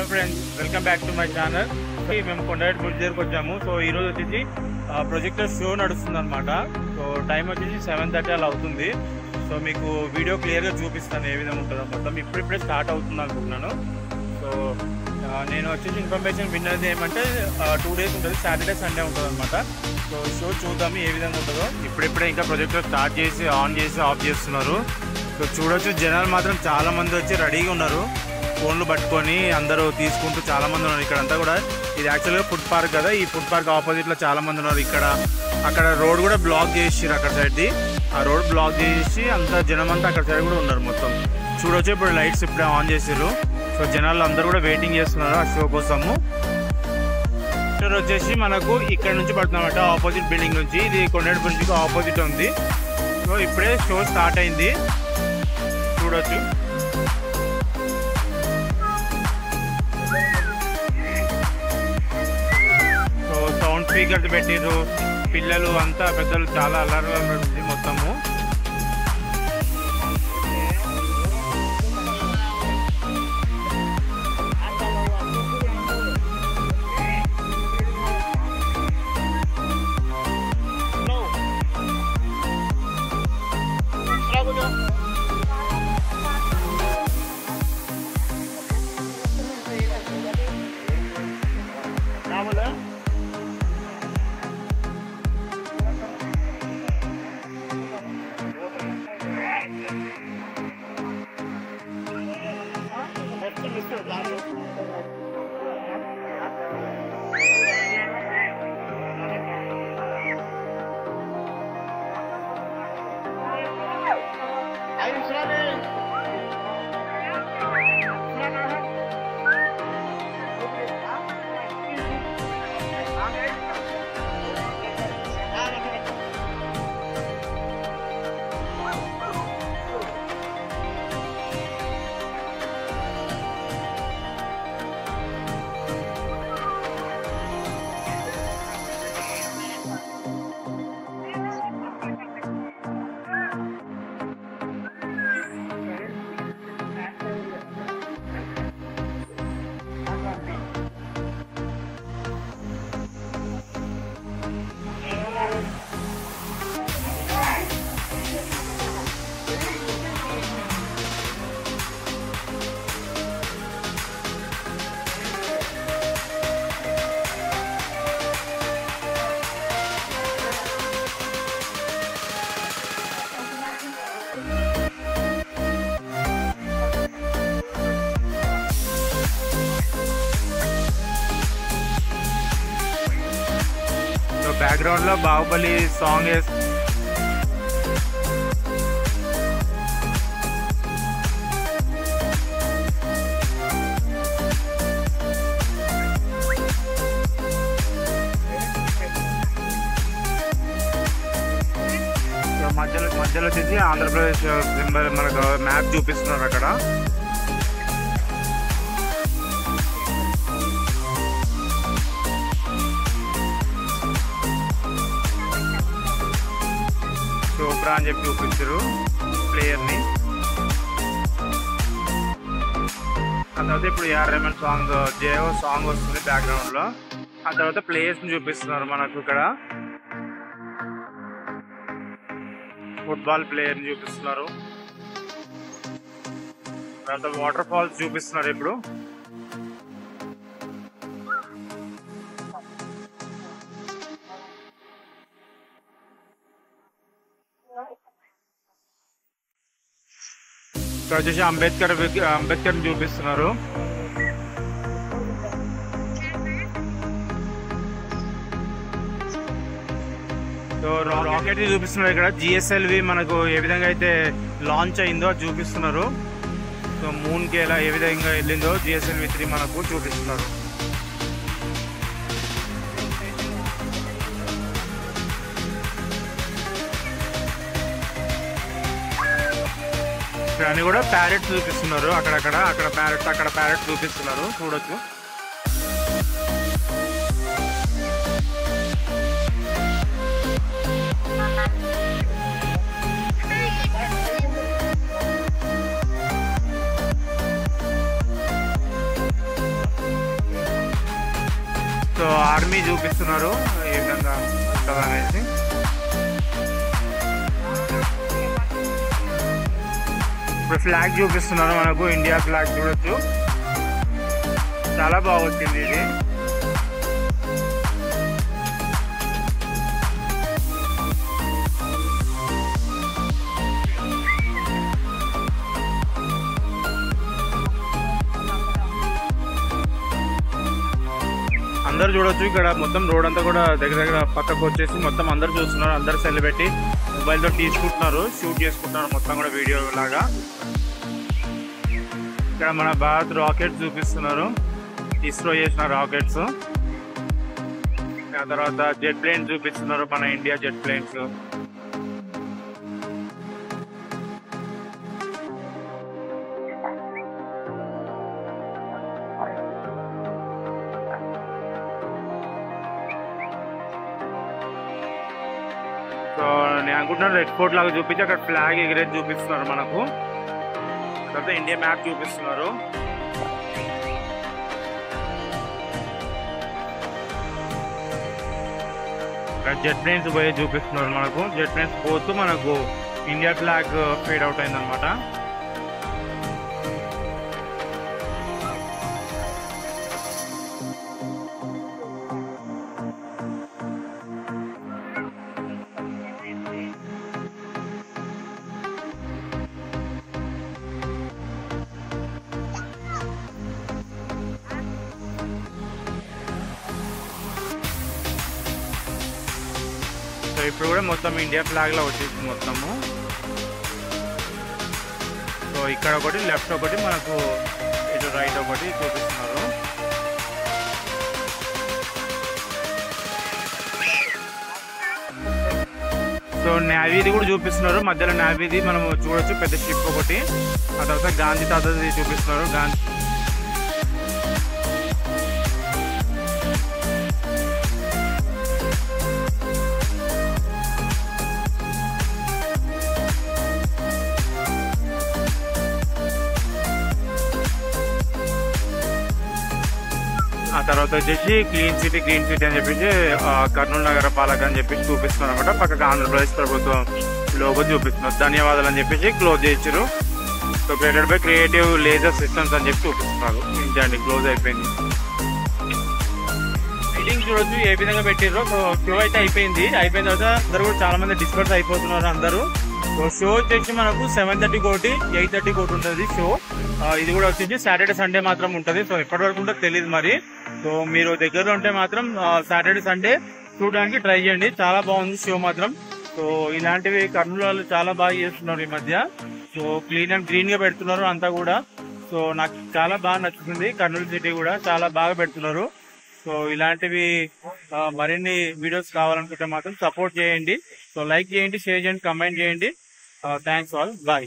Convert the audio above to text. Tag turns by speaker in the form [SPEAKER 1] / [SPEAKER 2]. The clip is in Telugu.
[SPEAKER 1] Hello friends, welcome back to my channel. మేము కొండగట్టు బ్రిడ్జ్ దగ్గరకు వచ్చాము. సో ఈరోజు వచ్చేసి ప్రొజెక్టర్ షో నడుస్తుంది అనమాట. సో టైం వచ్చేసి 7:30 అలా అవుతుంది. సో మీకు వీడియో క్లియర్గా చూపిస్తాను ఏ విధంగా ఉంటుందో. మొత్తం ఇప్పుడిప్పుడే స్టార్ట్ అవుతుంది అనుకుంటున్నాను. సో నేను వచ్చేసి ఇన్ఫర్మేషన్ విన్నది ఏమంటే 2 days ఉంటుంది, సాటర్డే సండే ఉంటుంది అనమాట. సో షో చూద్దాము ఏ విధంగా ఉంటుందో. ఇప్పుడిప్పుడే ఇంకా ప్రొజెక్టర్ స్టార్ట్ చేసి ఆన్ చేసి ఆఫ్ చేస్తున్నారు. సో చూడొచ్చు, జనాలు మాత్రం చాలా మంది వచ్చి రెడీగా ఉన్నారు. ఫోన్లు పట్టుకొని అందరూ తీసుకుంటూ చాలా మంది ఉన్నారు. ఇక్కడంతా కూడా ఇది యాక్చువల్గా ఫుడ్ పార్క్ కదా. ఈ ఫుడ్ పార్క్ ఆపోజిట్లో చాలా మంది ఉన్నారు. అక్కడ రోడ్ కూడా బ్లాక్ చేసిర్రు. అక్కడ సైడ్ది ఆ రోడ్ బ్లాక్ చేసి అంతా జనం అంతా అక్కడ సైడ్ కూడా ఉన్నారు మొత్తం. చూడొచ్చు, ఇప్పుడు లైట్స్ ఇప్పుడే ఆన్ చేసారు. సో జనాలు అందరూ కూడా వెయిటింగ్ చేస్తున్నారు ఆ షో కోసము. ఇక్కడ వచ్చేసి మనకు ఇక్కడ నుంచి పడుతున్నమాట, ఆపోజిట్ బిల్డింగ్ నుంచి. ఇది కొండగట్టు బ్రిడ్జ్కి ఆపోజిట్ ఉంది. సో ఇప్పుడే షో స్టార్ట్ అయింది, చూడొచ్చు. సో సౌండ్ స్పీకర్స్ పెట్టిర్రు. పిల్లలు అంతా పెద్దలు చాలా అల్లరిగా ఉంది మొత్తము. బ్యాక్గ్రౌండ్ లో బాహుబలి సాంగ్ మధ్యలో వచ్చేసి ఆంధ్రప్రదేశ్ సింబల్ మనకు మ్యాప్ చూపిస్తున్నారు అక్కడ. చోప్రా అని చెప్పి చూపించారు ప్లేయర్ని. ఆ తర్వాత ఇప్పుడు ఏఆర్ రెహమాన్ సాంగ్ జేఓ సాంగ్ వస్తుంది బ్యాక్గ్రౌండ్లో. ఆ తర్వాత ప్లేయర్స్ని చూపిస్తున్నారు మనకు. ఇక్కడ ఫుట్బాల్ ప్లేయర్ని చూపిస్తున్నారు. తర్వాత వాటర్ ఫాల్స్ చూపిస్తున్నారు ఇప్పుడు. ఇక్కడ వచ్చేసి అంబేద్కర్ చూపిస్తున్నారు. సో రాకెట్ చూపిస్తున్నారు ఇక్కడ. జిఎస్ఎల్వి మనకు ఏ విధంగా అయితే లాంచ్ అయిందో చూపిస్తున్నారు. సో మూన్కి ఎలా ఏ విధంగా వెళ్ళిందో GSLV-3 మనకు చూపిస్తున్నారు. ఇక్కడ కూడా ప్యారెట్స్ చూపిస్తున్నారు. అక్కడ ప్యారెట్స్ చూపిస్తున్నారు, చూడొచ్చు. సో ఆర్మీ చూపిస్తున్నారు ఏ విధంగా ఉంటుంది అనేసి. ఇప్పుడు ఫ్లాగ్ చూపిస్తున్నారు మనకు, ఇండియా ఫ్లాగ్ చూడొచ్చు, చాలా బాగా వచ్చింది ఇది. అందరు చూడొచ్చు ఇక్కడ మొత్తం రోడ్ అంతా కూడా దగ్గర దగ్గర పక్కకు వచ్చేసి మొత్తం అందరు చూస్తున్నారు, అందరు సెల్ పెట్టి మొబైల్తో తీసుకుంటున్నారు, షూట్ చేసుకుంటున్నారు మొత్తం కూడా వీడియో లాగా. ఇక్కడ మన భారత్ రాకెట్స్ చూపిస్తున్నారు, ఇస్రో చేసిన రాకెట్స్. ఆ తర్వాత జెట్ ప్లేన్స్ చూపిస్తున్నారు, మన ఇండియా జెట్ ప్లేన్స్. సో నేను అనుకుంటున్నాను రెడ్ ఫోర్ట్ లాగా చూపించి అక్కడ ఫ్లాగ్ ఎగిరేది చూపిస్తున్నారు మనకు. తర్వాత ఇండియా మ్యాప్ చూపిస్తున్నారు. ఇక్కడ జెట్ ప్లేన్స్ పోయి చూపిస్తున్నారు మనకు. జెట్ ప్లేన్స్ పోతూ మనకు ఇండియా ఫ్లాగ్ ఫేడ్ అవుట్ అయింది అనమాట. సో ఇప్పుడు కూడా మొత్తం ఇండియా ఫ్లాగ్ లా వచ్చేసింది మొత్తము. సో ఇక్కడ ఒకటి లెఫ్ట్ ఒకటి మనకు, ఇటు రైట్ ఒకటి చూపిస్తున్నారు. సో నేవీది కూడా చూపిస్తున్నారు, మధ్యలో నేవీది మనం చూడొచ్చు, పెద్ద షిప్ ఒకటి. ఆ తర్వాత గాంధీ తాతది చూపిస్తున్నారు. గాంధీ ఆ తర్వాత వచ్చేసి క్లీన్ సిటీ గ్రీన్ సిటీ అని చెప్పేసి కర్నూలు నగర పాలక అని చెప్పేసి చూపిస్తున్నారు అనమాట. పక్కగా ఆంధ్రప్రదేశ్ ప్రభుత్వం లోగో చూపిస్తున్నారు. ధన్యవాదాలు అని చెప్పేసి క్లోజ్ చేయించారు. So created by creative laser systems అని చెప్పి చూపిస్తున్నారు. ఇంతే, క్లోజ్ అయిపోయింది. మీటింగ్ చూడొచ్చు ఏ విధంగా పెట్టారు. సో షో అయితే అయిపోయింది. అయిపోయిన తర్వాత అందరూ కూడా చాలా మంది డిస్కస్ అయిపోతున్నారు అందరూ. సో షో వచ్చేసి మనకు 7:30 ఒకటి, 8:30 ఒకటి ఉంటుంది షో. ఇది కూడా వచ్చేసి సాటర్డే సండే మాత్రం ఉంటుంది. సో ఎప్పటి వరకు ఉంటుందో తెలియదు మరి. సో మీరు దగ్గరలో ఉంటే మాత్రం సాటర్డే సండే చూడడానికి ట్రై చేయండి, చాలా బాగుంది షో మాత్రం. సో ఇలాంటివి కర్నూలు వాళ్ళు చాలా బాగా చేస్తున్నారు ఈ మధ్య. సో క్లీన్ అండ్ గ్రీన్ గా పెడుతున్నారు అంతా కూడా. సో నాకు చాలా బాగా నచ్చుతుంది. కర్నూలు సిటీ కూడా చాలా బాగా పెడుతున్నారు. సో ఇలాంటివి మరిన్ని వీడియోస్ కావాలనుకుంటే మాత్రం సపోర్ట్ చేయండి. సో లైక్ చేయండి, షేర్ చేయండి, కమెంట్ చేయండి. Thanks all, bye.